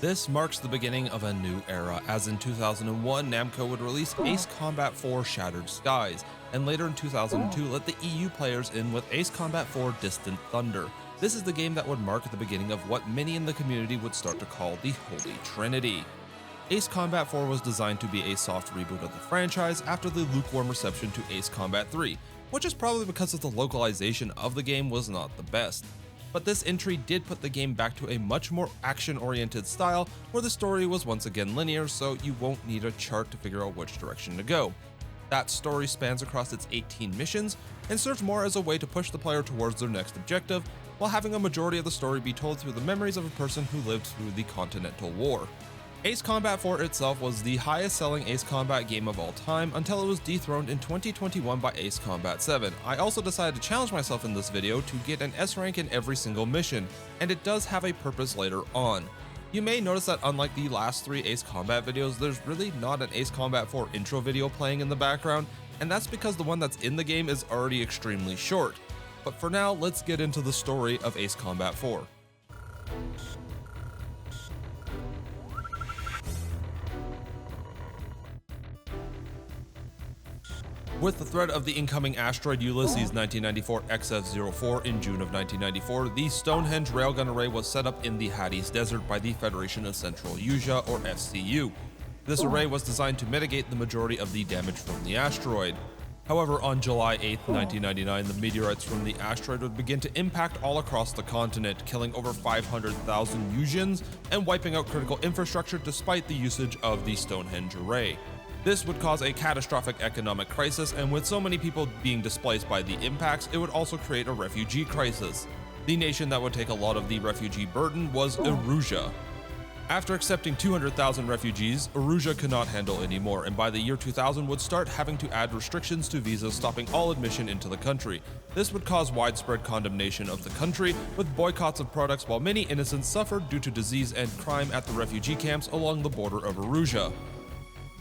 This marks the beginning of a new era, as in 2001 Namco would release Ace Combat 4 Shattered Skies, and later in 2002 let the EU players in with Ace Combat 4 Distant Thunder. This is the game that would mark the beginning of what many in the community would start to call the Holy Trinity. Ace Combat 4 was designed to be a soft reboot of the franchise after the lukewarm reception to Ace Combat 3, which is probably because of the localization of the game was not the best. But this entry did put the game back to a much more action-oriented style where the story was once again linear, so you won't need a chart to figure out which direction to go. That story spans across its 18 missions and serves more as a way to push the player towards their next objective, while having a majority of the story be told through the memories of a person who lived through the Continental War. Ace Combat 4 itself was the highest selling Ace Combat game of all time until it was dethroned in 2021 by Ace Combat 7. I also decided to challenge myself in this video to get an S rank in every single mission, and it does have a purpose later on. You may notice that unlike the last 3 Ace Combat videos, there's really not an Ace Combat 4 intro video playing in the background, and that's because the one that's in the game is already extremely short. But for now, let's get into the story of Ace Combat 4. With the threat of the incoming asteroid Ulysses 1994 XF-04 in June of 1994, the Stonehenge railgun array was set up in the Hades Desert by the Federation of Central Asia, or FCU. This array was designed to mitigate the majority of the damage from the asteroid. However, on July 8, 1999, the meteorites from the asteroid would begin to impact all across the continent, killing over 500,000 Usians and wiping out critical infrastructure despite the usage of the Stonehenge array. This would cause a catastrophic economic crisis, and with so many people being displaced by the impacts, it would also create a refugee crisis. The nation that would take a lot of the refugee burden was Eurasia. After accepting 200,000 refugees, Eurasia could not handle anymore, and by the year 2000 would start having to add restrictions to visas, stopping all admission into the country. This would cause widespread condemnation of the country, with boycotts of products, while many innocents suffered due to disease and crime at the refugee camps along the border of Eurasia.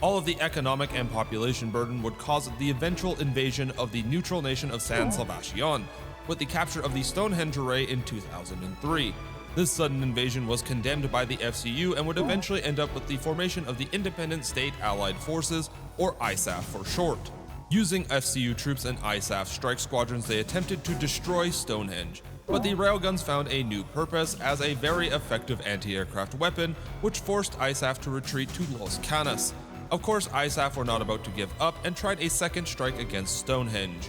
All of the economic and population burden would cause the eventual invasion of the neutral nation of San Sebastian, with the capture of the Stonehenge array in 2003. This sudden invasion was condemned by the FCU and would eventually end up with the formation of the Independent State Allied Forces, or ISAF for short. Using FCU troops and ISAF strike squadrons, they attempted to destroy Stonehenge, but the railguns found a new purpose as a very effective anti-aircraft weapon, which forced ISAF to retreat to Los Canas. Of course, ISAF were not about to give up and tried a second strike against Stonehenge.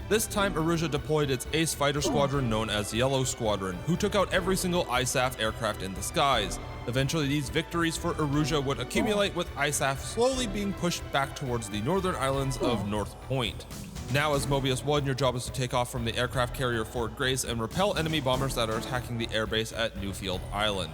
This time, Eurasia deployed its ace fighter squadron known as Yellow Squadron, who took out every single ISAF aircraft in the skies. Eventually, these victories for Eurasia would accumulate, with ISAF slowly being pushed back towards the northern islands of North Point. Now, as Mobius 1, your job is to take off from the aircraft carrier Fort Grace and repel enemy bombers that are attacking the airbase at Newfield Island.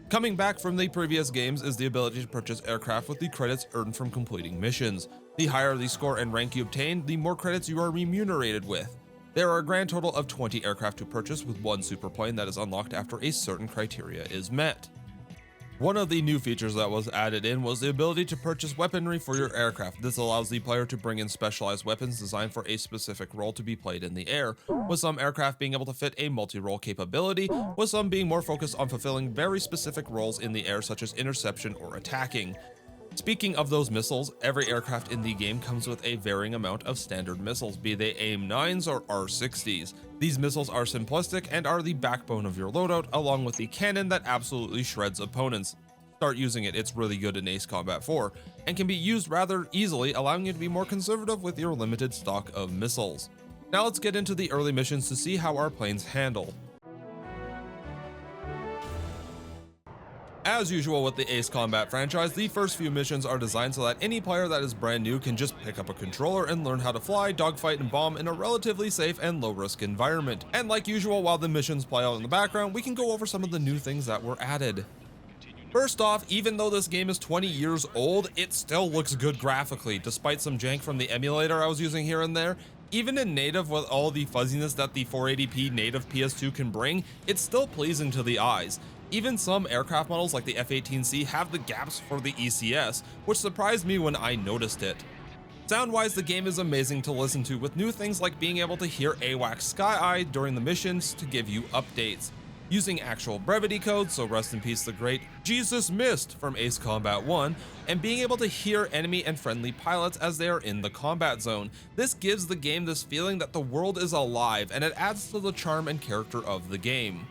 Coming back from the previous games is the ability to purchase aircraft with the credits earned from completing missions. The higher the score and rank you obtain, the more credits you are remunerated with. There are a grand total of 20 aircraft to purchase, with one superplane that is unlocked after a certain criteria is met. One of the new features that was added in was the ability to purchase weaponry for your aircraft. This allows the player to bring in specialized weapons designed for a specific role to be played in the air, with some aircraft being able to fit a multi-role capability, with some being more focused on fulfilling very specific roles in the air such as interception or attacking. Speaking of those missiles, every aircraft in the game comes with a varying amount of standard missiles, be they AIM-9s or R-60s. These missiles are simplistic and are the backbone of your loadout, along with the cannon that absolutely shreds opponents. Start using it, it's really good in Ace Combat 4, and can be used rather easily, allowing you to be more conservative with your limited stock of missiles. Now let's get into the early missions to see how our planes handle. As usual with the Ace Combat franchise, the first few missions are designed so that any player that is brand new can just pick up a controller and learn how to fly, dogfight, and bomb in a relatively safe and low-risk environment. And like usual, while the missions play out in the background, we can go over some of the new things that were added. First off, even though this game is 20 years old, it still looks good graphically, despite some jank from the emulator I was using here and there. Even in native, with all the fuzziness that the 480p native PS2 can bring, it's still pleasing to the eyes. Even some aircraft models like the F-18C have the gaps for the ECS, which surprised me when I noticed it. Sound-wise, the game is amazing to listen to, with new things like being able to hear AWACS Sky Eye during the missions to give you updates. using actual brevity codes, so rest in peace the great Jesus Missed from Ace Combat 1, and being able to hear enemy and friendly pilots as they are in the combat zone. This gives the game this feeling that the world is alive, and it adds to the charm and character of the game.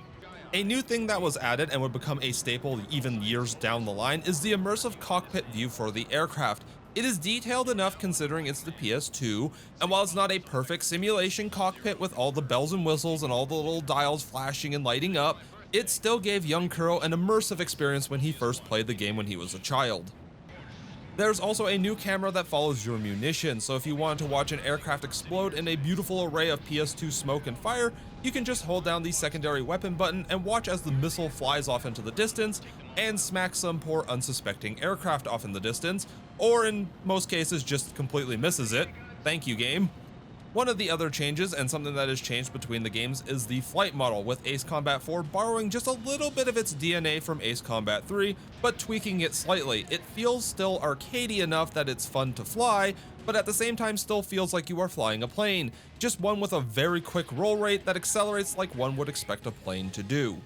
A new thing that was added and would become a staple even years down the line is the immersive cockpit view for the aircraft. It is detailed enough considering it's the PS2, and while it's not a perfect simulation cockpit with all the bells and whistles and all the little dials flashing and lighting up, it still gave young Kuro an immersive experience when he first played the game when he was a child. There's also a new camera that follows your munition, so if you wanted to watch an aircraft explode in a beautiful array of PS2 smoke and fire, you can just hold down the secondary weapon button and watch as the missile flies off into the distance and smacks some poor unsuspecting aircraft off in the distance, or in most cases just completely misses it. Thank you, game. One of the other changes, and something that has changed between the games, is the flight model, with Ace Combat 4 borrowing just a little bit of its DNA from Ace Combat 3, but tweaking it slightly. It feels still arcadey enough that it's fun to fly, but at the same time still feels like you are flying a plane, just one with a very quick roll rate that accelerates like one would expect a plane to do.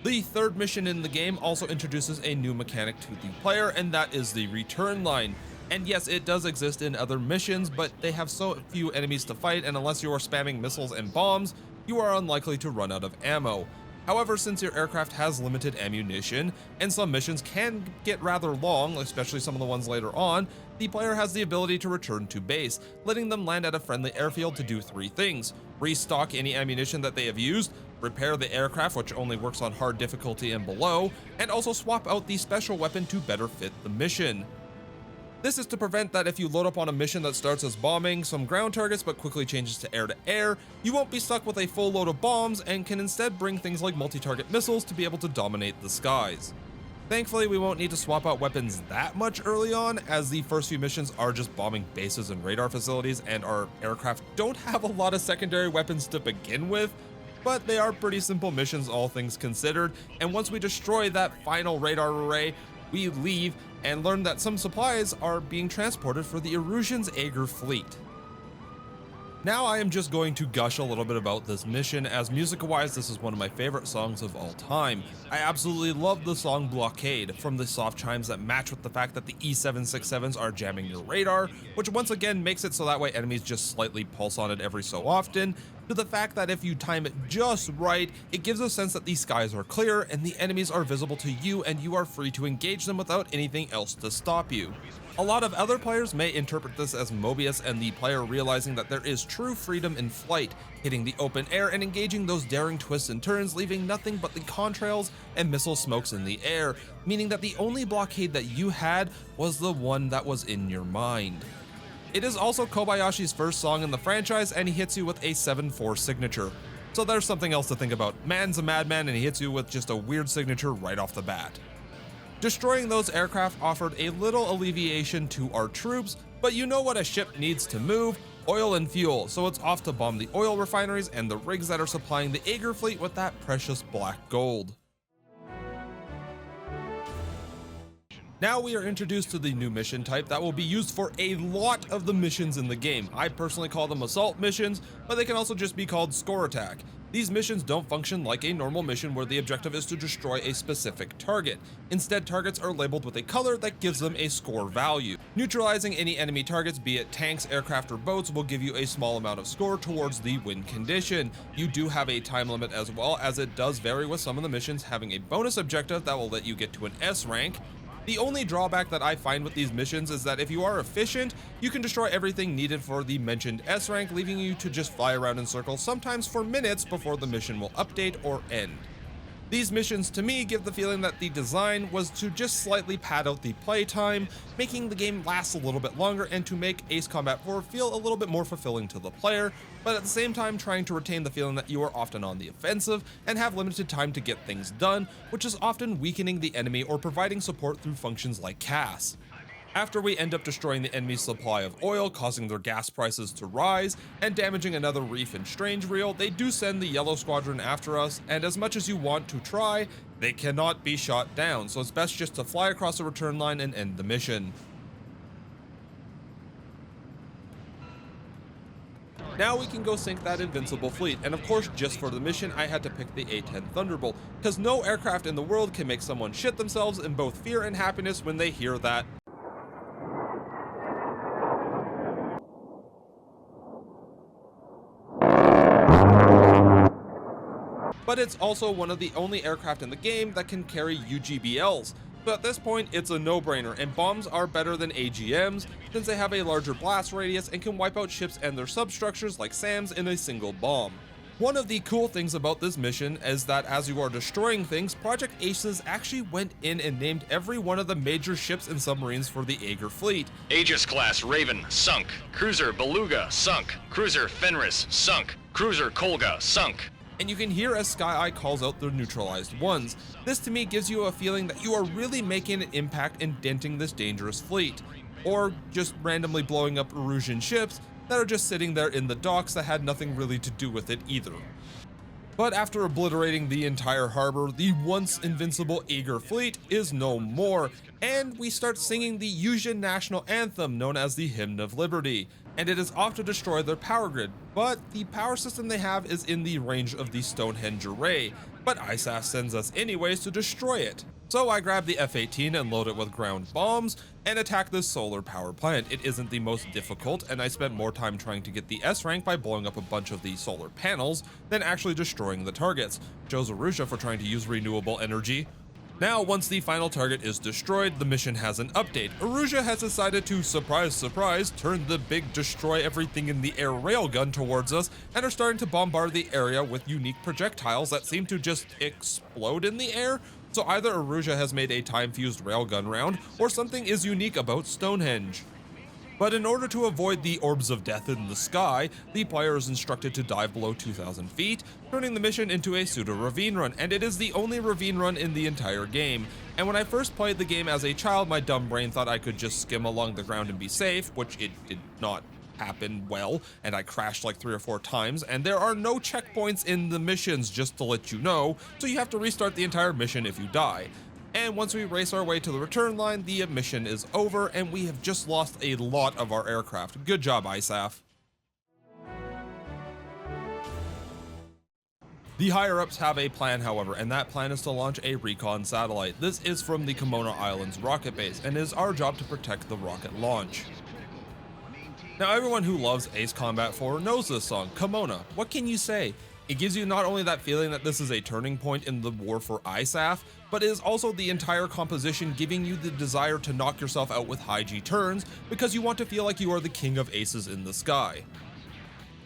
The third mission in the game also introduces a new mechanic to the player, and that is the return line. And yes, it does exist in other missions, but they have so few enemies to fight, and unless you are spamming missiles and bombs, you are unlikely to run out of ammo. However, since your aircraft has limited ammunition, and some missions can get rather long, especially some of the ones later on, the player has the ability to return to base, letting them land at a friendly airfield to do three things: restock any ammunition that they have used, repair the aircraft, which only works on hard difficulty and below, and also swap out the special weapon to better fit the mission. This is to prevent that if you load up on a mission that starts as bombing some ground targets but quickly changes to air, you won't be stuck with a full load of bombs and can instead bring things like multi-target missiles to be able to dominate the skies. Thankfully, we won't need to swap out weapons that much early on, as the first few missions are just bombing bases and radar facilities, and our aircraft don't have a lot of secondary weapons to begin with, but they are pretty simple missions all things considered, and once we destroy that final radar array, we leave and learn that some supplies are being transported for the Erusian's Aegir fleet. Now I am just going to gush a little bit about this mission, as music-wise this is one of my favorite songs of all time. I absolutely love the song Blockade, from the soft chimes that match with the fact that the E767s are jamming your radar, which once again makes it so that way enemies just slightly pulse on it every so often, to the fact that if you time it just right, it gives a sense that the skies are clear and the enemies are visible to you and you are free to engage them without anything else to stop you. A lot of other players may interpret this as Mobius and the player realizing that there is true freedom in flight, hitting the open air and engaging those daring twists and turns, leaving nothing but the contrails and missile smokes in the air, meaning that the only blockade that you had was the one that was in your mind. It is also Kobayashi's first song in the franchise, and he hits you with a 7/4 signature. So there's something else to think about. Man's a madman and he hits you with just a weird signature right off the bat. Destroying those aircraft offered a little alleviation to our troops, but you know what a ship needs to move: oil and fuel, so it's off to bomb the oil refineries and the rigs that are supplying the Aegir fleet with that precious black gold. Now we are introduced to the new mission type that will be used for a lot of the missions in the game. I personally call them assault missions, but they can also just be called score attack. These missions don't function like a normal mission where the objective is to destroy a specific target. Instead, targets are labeled with a color that gives them a score value. Neutralizing any enemy targets, be it tanks, aircraft, or boats, will give you a small amount of score towards the win condition. You do have a time limit as well, as it does vary, with some of the missions having a bonus objective that will let you get to an S rank. The only drawback that I find with these missions is that if you are efficient, you can destroy everything needed for the mentioned S rank, leaving you to just fly around in circles, sometimes for minutes, before the mission will update or end. These missions to me give the feeling that the design was to just slightly pad out the playtime, making the game last a little bit longer and to make Ace Combat 4 feel a little bit more fulfilling to the player, but at the same time trying to retain the feeling that you are often on the offensive and have limited time to get things done, which is often weakening the enemy or providing support through functions like CAS. After we end up destroying the enemy's supply of oil, causing their gas prices to rise, and damaging another reef in Strange Reel, they do send the Yellow Squadron after us, and as much as you want to try, they cannot be shot down, so it's best just to fly across the return line and end the mission. Now we can go sink that invincible fleet, and of course just for the mission I had to pick the A-10 Thunderbolt, because no aircraft in the world can make someone shit themselves in both fear and happiness when they hear that. But it's also one of the only aircraft in the game that can carry UGBLs. So at this point, it's a no-brainer, and bombs are better than AGMs, since they have a larger blast radius and can wipe out ships and their substructures like SAMs in a single bomb. One of the cool things about this mission is that as you are destroying things, Project Aces actually went in and named every one of the major ships and submarines for the Aegir fleet. Aegis class Raven, sunk. Cruiser Beluga, sunk. Cruiser Fenris, sunk. Cruiser Kolga, sunk. And you can hear as Sky Eye calls out the neutralized ones. This to me gives you a feeling that you are really making an impact in denting this dangerous fleet, or just randomly blowing up Erusian ships that are just sitting there in the docks that had nothing really to do with it either. But after obliterating the entire harbor, the once invincible Aegir fleet is no more, and we start singing the Yuuzhan national anthem known as the Hymn of Liberty, and it is off to destroy their power grid, but the power system they have is in the range of the Stonehenge array, but ISAF sends us anyways to destroy it. So I grab the F-18 and load it with ground bombs and attack this solar power plant. It isn't the most difficult, and I spent more time trying to get the S rank by blowing up a bunch of the solar panels than actually destroying the targets. Shows Arusha for trying to use renewable energy. Now, once the final target is destroyed, the mission has an update. Arusha has decided to, surprise, surprise, turn the big destroy everything in the air railgun towards us and are starting to bombard the area with unique projectiles that seem to just explode in the air. So either Arusha has made a time-fused railgun round, or something is unique about Stonehenge. But in order to avoid the orbs of death in the sky, the player is instructed to dive below 2,000 feet, turning the mission into a pseudo-ravine run, and it is the only ravine run in the entire game. And when I first played the game as a child, my dumb brain thought I could just skim along the ground and be safe, which it did not happen well, and I crashed like 3 or 4 times, and there are no checkpoints in the missions, just to let you know, so you have to restart the entire mission if you die. And once we race our way to the return line, the mission is over, and we have just lost a lot of our aircraft. Good job, ISAF. The higher-ups have a plan, however, and that plan is to launch a recon satellite. This is from the Kimona Islands rocket base, and it is our job to protect the rocket launch. Now, everyone who loves Ace Combat 4 knows this song, Kimona. What can you say? It gives you not only that feeling that this is a turning point in the war for ISAF, but it is also the entire composition giving you the desire to knock yourself out with high G turns because you want to feel like you are the king of aces in the sky.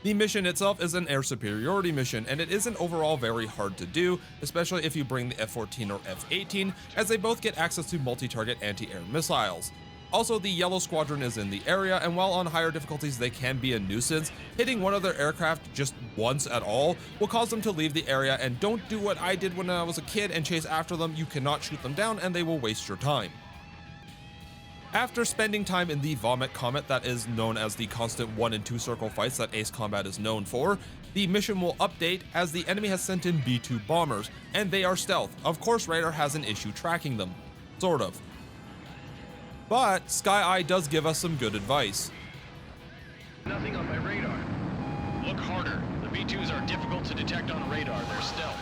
The mission itself is an air superiority mission, and it isn't overall very hard to do, especially if you bring the F-14 or F-18, as they both get access to multi-target anti-air missiles. Also, the Yellow Squadron is in the area, and while on higher difficulties they can be a nuisance, hitting one of their aircraft just once at all will cause them to leave the area, and don't do what I did when I was a kid and chase after them. You cannot shoot them down and they will waste your time. After spending time in the Vomit Comet that is known as the constant 1 and 2 circle fights that Ace Combat is known for, the mission will update as the enemy has sent in B-2 bombers, and they are stealth. Of course, Radar has an issue tracking them. Sort of. But Sky Eye does give us some good advice. Nothing on my radar. Look harder. The B-2s are difficult to detect on radar. They're stealth.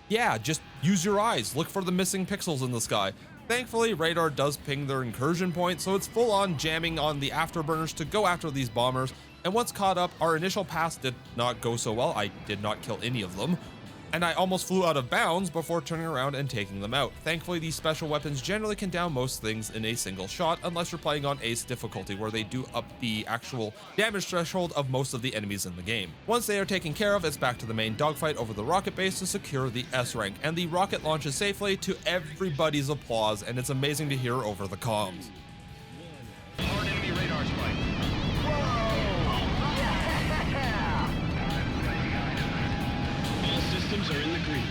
Yeah, just use your eyes. Look for the missing pixels in the sky. Thankfully, Radar does ping their incursion point, so it's full on jamming on the afterburners to go after these bombers. And once caught up, our initial pass did not go so well. I did not kill any of them, and I almost flew out of bounds before turning around and taking them out. Thankfully, these special weapons generally can down most things in a single shot, unless you're playing on Ace difficulty, where they do up the actual damage threshold of most of the enemies in the game. Once they are taken care of, it's back to the main dogfight over the rocket base to secure the S rank, and the rocket launches safely to everybody's applause, and it's amazing to hear over the comms. Hard enemy radar spike. Systems are in the green.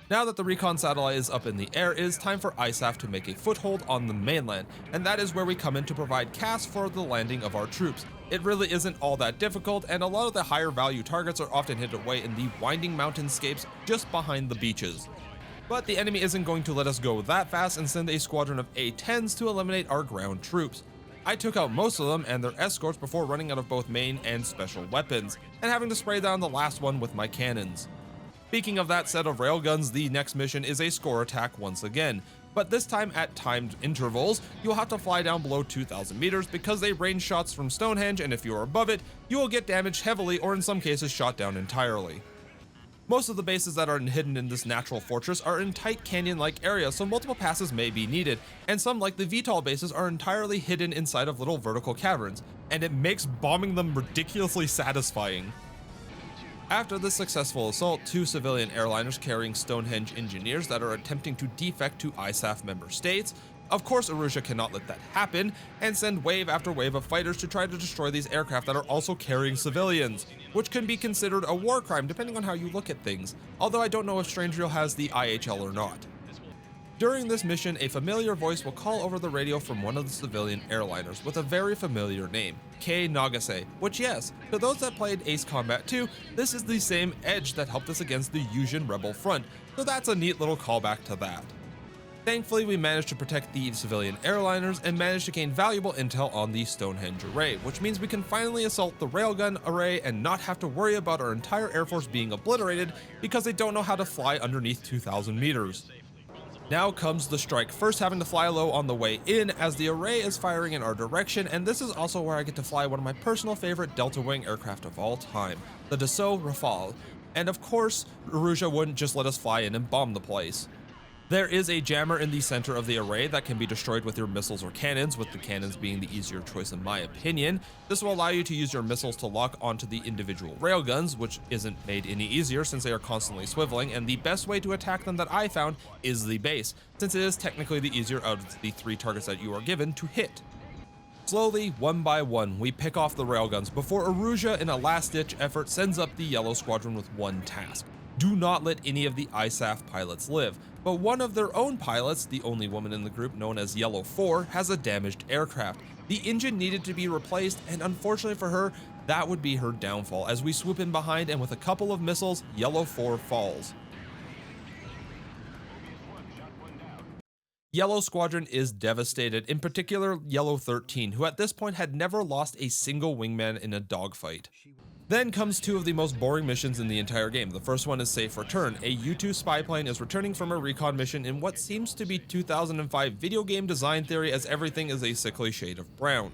Now that the recon satellite is up in the air, it is time for ISAF to make a foothold on the mainland, and that is where we come in to provide CAS for the landing of our troops. It really isn't all that difficult, and a lot of the higher value targets are often hidden away in the winding mountainscapes just behind the beaches. But the enemy isn't going to let us go that fast and send a squadron of A-10s to eliminate our ground troops. I took out most of them and their escorts before running out of both main and special weapons, and having to spray down the last one with my cannons. Speaking of that set of railguns, the next mission is a score attack once again, but this time at timed intervals. You'll have to fly down below 2,000 meters because they range shots from Stonehenge, and if you are above it, you will get damaged heavily or in some cases shot down entirely. Most of the bases that are hidden in this natural fortress are in tight canyon-like areas, so multiple passes may be needed, and some, like the VTOL bases, are entirely hidden inside of little vertical caverns, and it makes bombing them ridiculously satisfying. After the successful assault, 2 civilian airliners carrying Stonehenge engineers that are attempting to defect to ISAF member states. Of course, Arusha cannot let that happen, and send wave after wave of fighters to try to destroy these aircraft that are also carrying civilians, which can be considered a war crime depending on how you look at things, although I don't know if Strangereal has the IHL or not. During this mission, a familiar voice will call over the radio from one of the civilian airliners with a very familiar name, K. Nagase, which, yes, to those that played Ace Combat 2, this is the same Edge that helped us against the Yuzhin Rebel Front, so that's a neat little callback to that. Thankfully, we managed to protect the civilian airliners and managed to gain valuable intel on the Stonehenge array, which means we can finally assault the railgun array and not have to worry about our entire air force being obliterated because they don't know how to fly underneath 2,000 meters. Now comes the strike, first having to fly low on the way in as the array is firing in our direction, and this is also where I get to fly one of my personal favorite Delta Wing aircraft of all time, the Dassault Rafale, and of course, Arusha wouldn't just let us fly in and bomb the place. There is a jammer in the center of the array that can be destroyed with your missiles or cannons, with the cannons being the easier choice in my opinion. This will allow you to use your missiles to lock onto the individual railguns, which isn't made any easier since they are constantly swiveling, and the best way to attack them that I found is the base, since it is technically the easier of the 3 targets that you are given to hit. Slowly, one by one, we pick off the railguns before Arusha, in a last-ditch effort, sends up the Yellow Squadron with one task. Do not let any of the ISAF pilots live, but one of their own pilots, the only woman in the group known as Yellow 4, has a damaged aircraft. The engine needed to be replaced, and unfortunately for her, that would be her downfall as we swoop in behind, and with a couple of missiles, Yellow 4 falls. Yellow Squadron is devastated, in particular Yellow 13, who at this point had never lost a single wingman in a dogfight. Then comes 2 of the most boring missions in the entire game. The first one is Safe Return. A U-2 spy plane is returning from a recon mission in what seems to be 2005 video game design theory, as everything is a sickly shade of brown.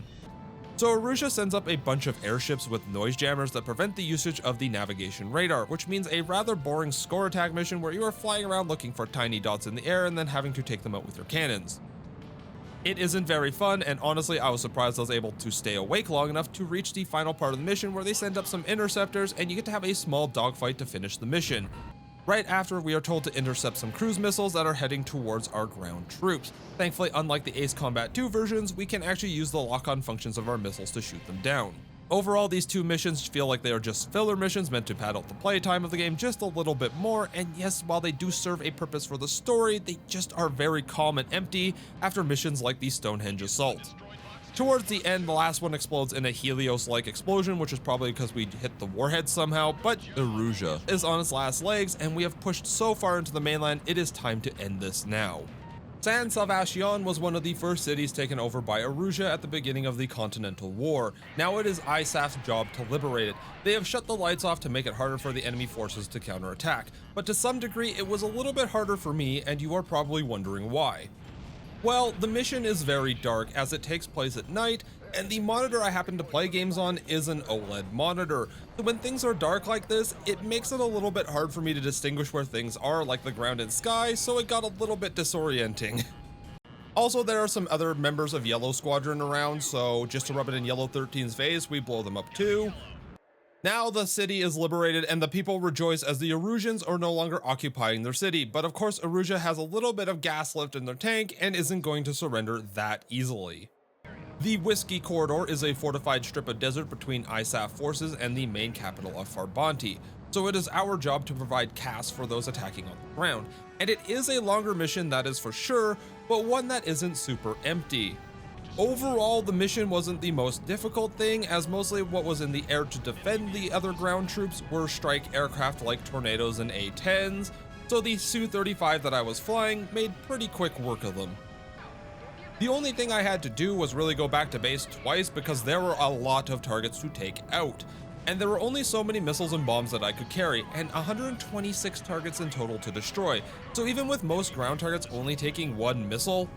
So Arusha sends up a bunch of airships with noise jammers that prevent the usage of the navigation radar, which means a rather boring score attack mission where you are flying around looking for tiny dots in the air and then having to take them out with your cannons. It isn't very fun, and honestly I was surprised I was able to stay awake long enough to reach the final part of the mission where they send up some interceptors and you get to have a small dogfight to finish the mission. Right after, we are told to intercept some cruise missiles that are heading towards our ground troops. Thankfully, unlike the Ace Combat 2 versions, we can actually use the lock-on functions of our missiles to shoot them down. Overall, these 2 missions feel like they are just filler missions meant to pad out the playtime of the game just a little bit more, and yes, while they do serve a purpose for the story, they just are very calm and empty after missions like the Stonehenge Assault. Towards the end, the last one explodes in a Helios-like explosion, which is probably because we hit the warhead somehow, but Arusha is on its last legs, and we have pushed so far into the mainland, it is time to end this now. San Salvation was one of the first cities taken over by Arusha at the beginning of the Continental War. Now it is ISAF's job to liberate it. They have shut the lights off to make it harder for the enemy forces to counterattack, but to some degree it was a little bit harder for me, and you are probably wondering why. Well, the mission is very dark as it takes place at night, and the monitor I happen to play games on is an OLED monitor. So when things are dark like this, it makes it a little bit hard for me to distinguish where things are, like the ground and sky, so it got a little bit disorienting. Also, there are some other members of Yellow Squadron around, so just to rub it in Yellow 13's face, we blow them up too. Now the city is liberated and the people rejoice as the Arusians are no longer occupying their city, but of course Arusha has a little bit of gas left in their tank and isn't going to surrender that easily. The Whiskey Corridor is a fortified strip of desert between ISAF forces and the main capital of Farbanti, so it is our job to provide CAS for those attacking on the ground, and it is a longer mission, that is for sure, but one that isn't super empty. Overall, the mission wasn't the most difficult thing, as mostly what was in the air to defend the other ground troops were strike aircraft like Tornadoes and A-10s, so the Su-35 that I was flying made pretty quick work of them. The only thing I had to do was really go back to base twice because there were a lot of targets to take out. And there were only so many missiles and bombs that I could carry, and 126 targets in total to destroy. So even with most ground targets only taking one missile,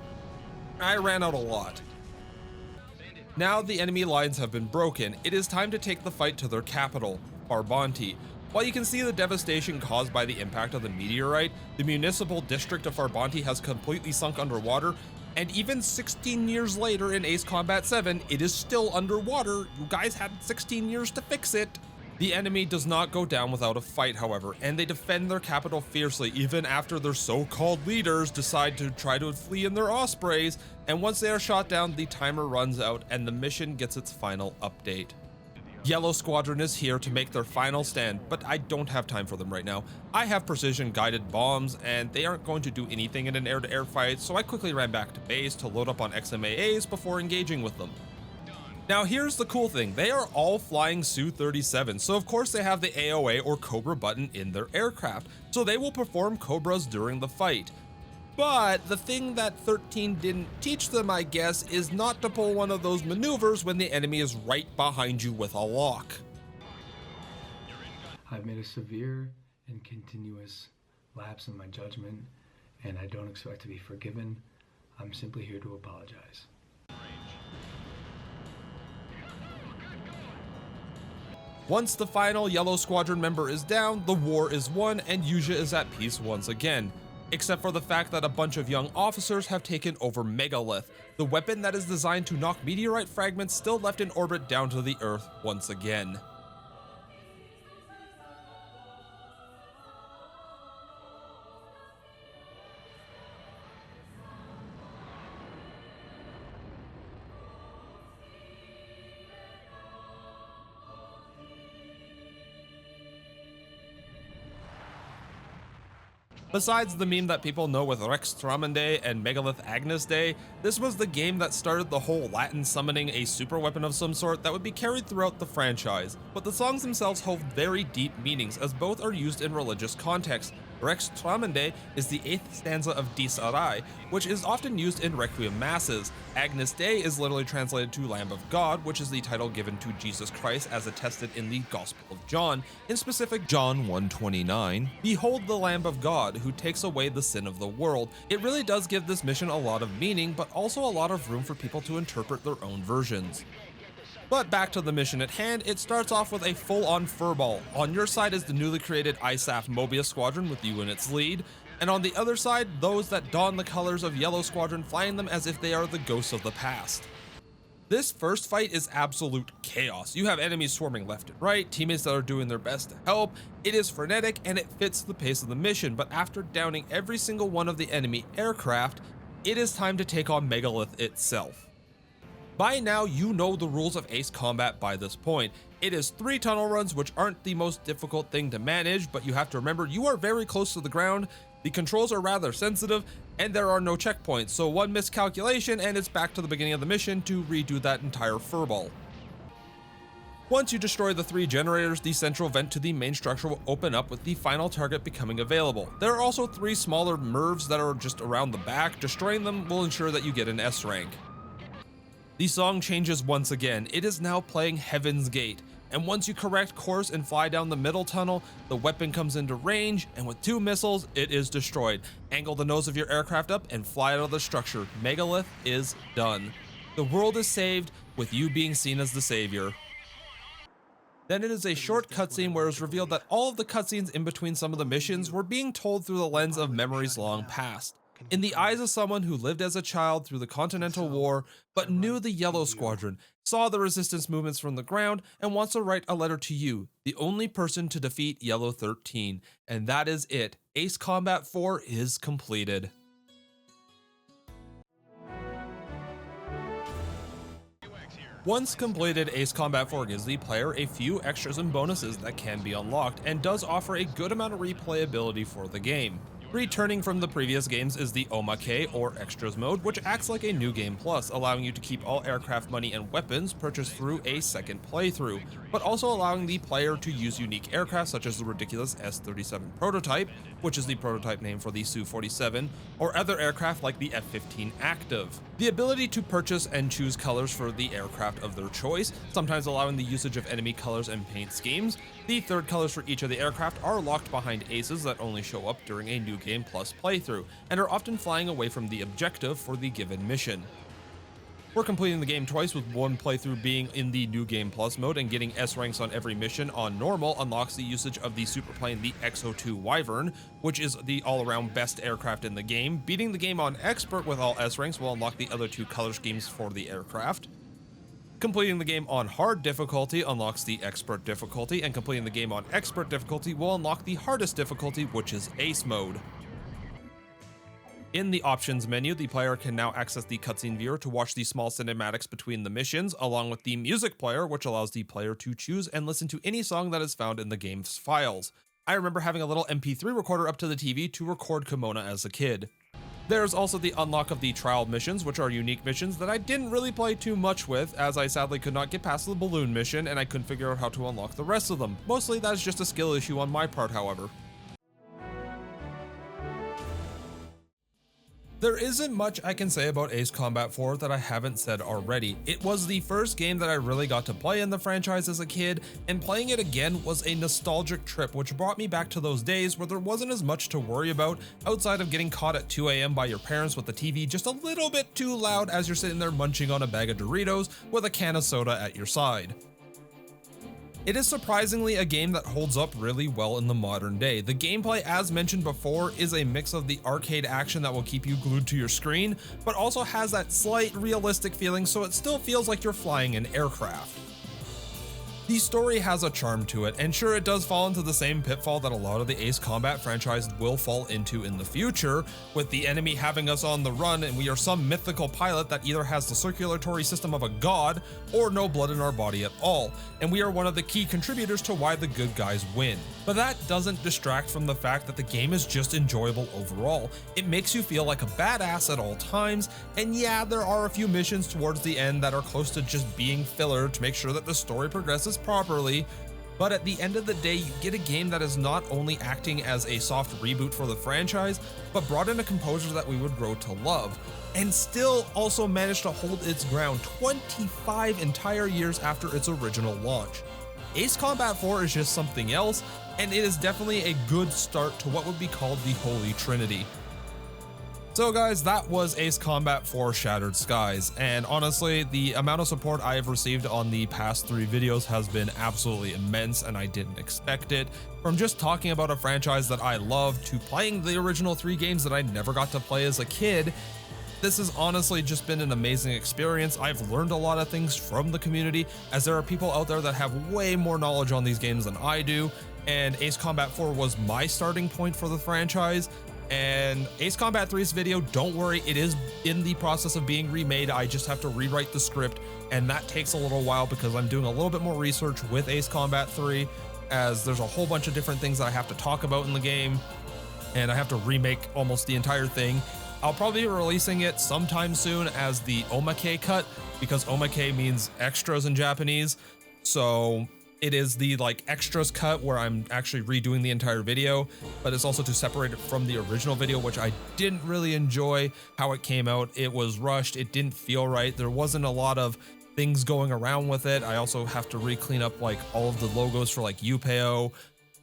I ran out a lot. Now the enemy lines have been broken, it is time to take the fight to their capital, Farbanti. While you can see the devastation caused by the impact of the meteorite, the municipal district of Farbanti has completely sunk underwater, and even 16 years later in Ace Combat 7, it is still underwater. You guys had 16 years to fix it. The enemy does not go down without a fight, however, and they defend their capital fiercely even after their so-called leaders decide to try to flee in their ospreys, and once they are shot down, the timer runs out and the mission gets its final update. Yellow Squadron is here to make their final stand, but I don't have time for them right now. I have precision guided bombs, and they aren't going to do anything in an air-to-air fight, so I quickly ran back to base to load up on XMAAs before engaging with them. Now here's the cool thing, they are all flying Su-37, so of course they have the AOA or Cobra button in their aircraft, so they will perform Cobras during the fight. But the thing that 13 didn't teach them, I guess, is not to pull one of those maneuvers when the enemy is right behind you with a lock. I've made a severe and continuous lapse in my judgment, and I don't expect to be forgiven. I'm simply here to apologize. Once the final Yellow Squadron member is down, the war is won and Yuja is at peace once again. Except for the fact that a bunch of young officers have taken over Megalith, the weapon that is designed to knock meteorite fragments still left in orbit down to the Earth once again. Besides the meme that people know with Rex Tramande and Megalith Agnes Day, this was the game that started the whole Latin summoning a super weapon of some sort that would be carried throughout the franchise, but the songs themselves hold very deep meanings as both are used in religious context. Rex Tramande is the 8th stanza of Dis Arai, which is often used in Requiem Masses. Agnes Dei is literally translated to Lamb of God, which is the title given to Jesus Christ as attested in the Gospel of John. In specific, John 1:29, "Behold the Lamb of God, who takes away the sin of the world." It really does give this mission a lot of meaning, but also a lot of room for people to interpret their own versions. But back to the mission at hand, it starts off with a full-on furball. On your side is the newly created ISAF Mobius Squadron with you in its lead, and on the other side, those that don the colors of Yellow Squadron, flying them as if they are the ghosts of the past. This first fight is absolute chaos. You have enemies swarming left and right, teammates that are doing their best to help. It is frenetic and it fits the pace of the mission, but after downing every single one of the enemy aircraft, it is time to take on Megalith itself. By now, you know the rules of Ace Combat by this point. It is 3 tunnel runs, which aren't the most difficult thing to manage, but you have to remember you are very close to the ground, the controls are rather sensitive, and there are no checkpoints, so one miscalculation and it's back to the beginning of the mission to redo that entire furball. Once you destroy the 3 generators, the central vent to the main structure will open up with the final target becoming available. There are also 3 smaller MIRVs that are just around the back. Destroying them will ensure that you get an S rank. The song changes once again. It is now playing Heaven's Gate, and once you correct course and fly down the middle tunnel, the weapon comes into range, and with 2 missiles, it is destroyed. Angle the nose of your aircraft up and fly out of the structure. Megalith is done. The world is saved, with you being seen as the savior. Then it is a short cutscene where it is revealed that all of the cutscenes in between some of the missions were being told through the lens of memories long past. In the eyes of someone who lived as a child through the Continental War, but knew the Yellow Squadron, saw the resistance movements from the ground, and wants to write a letter to you, the only person to defeat Yellow 13. And that is it. Ace Combat 4 is completed. Once completed, Ace Combat 4 gives the player a few extras and bonuses that can be unlocked, and does offer a good amount of replayability for the game. Returning from the previous games is the Omake or Extras mode, which acts like a New Game Plus, allowing you to keep all aircraft money and weapons purchased through a second playthrough, but also allowing the player to use unique aircraft such as the ridiculous S-37 prototype, which is the prototype name for the Su-47, or other aircraft like the F-15 Active. The ability to purchase and choose colors for the aircraft of their choice, sometimes allowing the usage of enemy colors and paint schemes. The third colors for each of the aircraft are locked behind aces that only show up during a New Game Plus playthrough, and are often flying away from the objective for the given mission. We're completing the game twice, with one playthrough being in the New Game Plus mode, and getting S ranks on every mission on normal unlocks the usage of the superplane, the XO2 Wyvern, which is the all-around best aircraft in the game. Beating the game on expert with all S ranks will unlock the other two color schemes for the aircraft. Completing the game on hard difficulty unlocks the expert difficulty, and completing the game on expert difficulty will unlock the hardest difficulty, which is ace mode. In the options menu, the player can now access the cutscene viewer to watch the small cinematics between the missions, along with the music player, which allows the player to choose and listen to any song that is found in the game's files. I remember having a little MP3 recorder up to the TV to record Kimona as a kid. There's also the unlock of the trial missions, which are unique missions that I didn't really play too much with, as I sadly could not get past the balloon mission and I couldn't figure out how to unlock the rest of them. Mostly that's just a skill issue on my part, however. There isn't much I can say about Ace Combat 4 that I haven't said already. It was the first game that I really got to play in the franchise as a kid, and playing it again was a nostalgic trip which brought me back to those days where there wasn't as much to worry about outside of getting caught at 2 AM by your parents with the TV just a little bit too loud as you're sitting there munching on a bag of Doritos with a can of soda at your side. It is surprisingly a game that holds up really well in the modern day. The gameplay, as mentioned before, is a mix of the arcade action that will keep you glued to your screen, but also has that slight realistic feeling, so it still feels like you're flying an aircraft. The story has a charm to it, and sure, it does fall into the same pitfall that a lot of the Ace Combat franchise will fall into in the future, with the enemy having us on the run and we are some mythical pilot that either has the circulatory system of a god or no blood in our body at all, and we are one of the key contributors to why the good guys win. But that doesn't distract from the fact that the game is just enjoyable overall. It makes you feel like a badass at all times, and yeah, there are a few missions towards the end that are close to just being filler to make sure that the story progresses properly, but at the end of the day, you get a game that is not only acting as a soft reboot for the franchise, but brought in a composer that we would grow to love, and still also managed to hold its ground 25 entire years after its original launch. Ace Combat 4 is just something else, and it is definitely a good start to what would be called the Holy Trinity. So guys, that was Ace Combat 4 Shattered Skies, and honestly, the amount of support I have received on the past 3 videos has been absolutely immense, and I didn't expect it. From just talking about a franchise that I love to playing the original 3 games that I never got to play as a kid, this has honestly just been an amazing experience. I've learned a lot of things from the community, as there are people out there that have way more knowledge on these games than I do, and Ace Combat 4 was my starting point for the franchise. And Ace Combat 3's video, don't worry, it is in the process of being remade. I just have to rewrite the script, and that takes a little while because I'm doing a little bit more research with Ace Combat 3, as there's a whole bunch of different things that I have to talk about in the game, and I have to remake almost the entire thing. I'll probably be releasing it sometime soon as the Omake cut, because Omake means extras in Japanese. So it is the extras cut where I'm actually redoing the entire video, but it's also to separate it from the original video, which I didn't really enjoy how it came out. It was rushed, it didn't feel right, there wasn't a lot of things going around with it. I also have to re-clean up all of the logos for UPEO,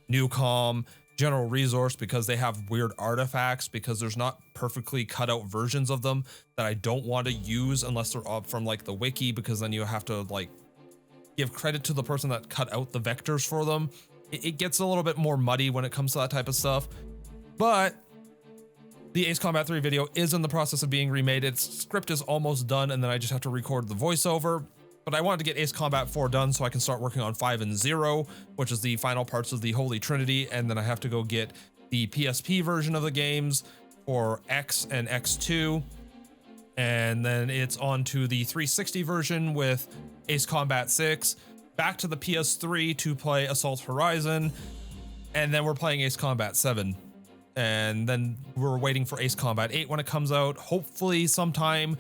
Newcom, General Resource, because they have weird artifacts, because there's not perfectly cut out versions of them that I don't want to use unless they're up from the wiki, because then you have to give credit to the person that cut out the vectors for them. It gets a little bit more muddy when it comes to that type of stuff. But the Ace Combat 3 video is in the process of being remade. Its script is almost done, and then I just have to record the voiceover. But I wanted to get Ace Combat 4 done so I can start working on 5 and 0, which is the final parts of the Holy Trinity, and then I have to go get the PSP version of the games for X and X2. And then it's on to the 360 version with Ace Combat 6, back to the PS3 to play Assault Horizon, and then we're playing Ace Combat 7. and then we're waiting for Ace Combat 8 when it comes out. Hopefully sometime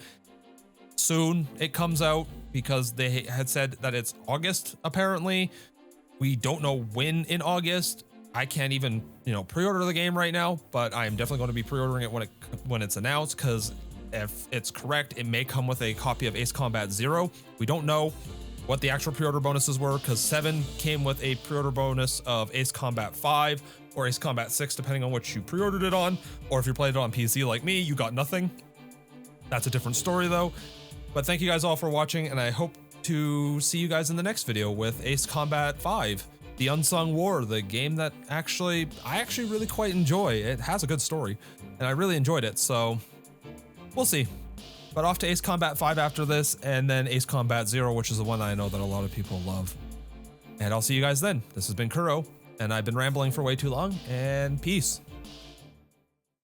soon it comes out, because they had said that it's August apparently. We don't know when in August. I can't even, pre-order the game right now, but I am definitely going to be pre-ordering it when it's announced, because if it's correct, it may come with a copy of Ace Combat 0. We don't know what the actual pre-order bonuses were, because 7 came with a pre-order bonus of Ace Combat 5 or Ace Combat 6, depending on which you pre-ordered it on, or if you played it on PC like me, you got nothing. That's a different story though. But thank you guys all for watching, and I hope to see you guys in the next video with Ace Combat 5, The Unsung War, the game that I actually really quite enjoy. It has a good story, and I really enjoyed it, so we'll see. But off to Ace Combat 5 after this, and then Ace Combat 0, which is the one that I know that a lot of people love. And I'll see you guys then. This has been Kuro, and I've been rambling for way too long, and peace.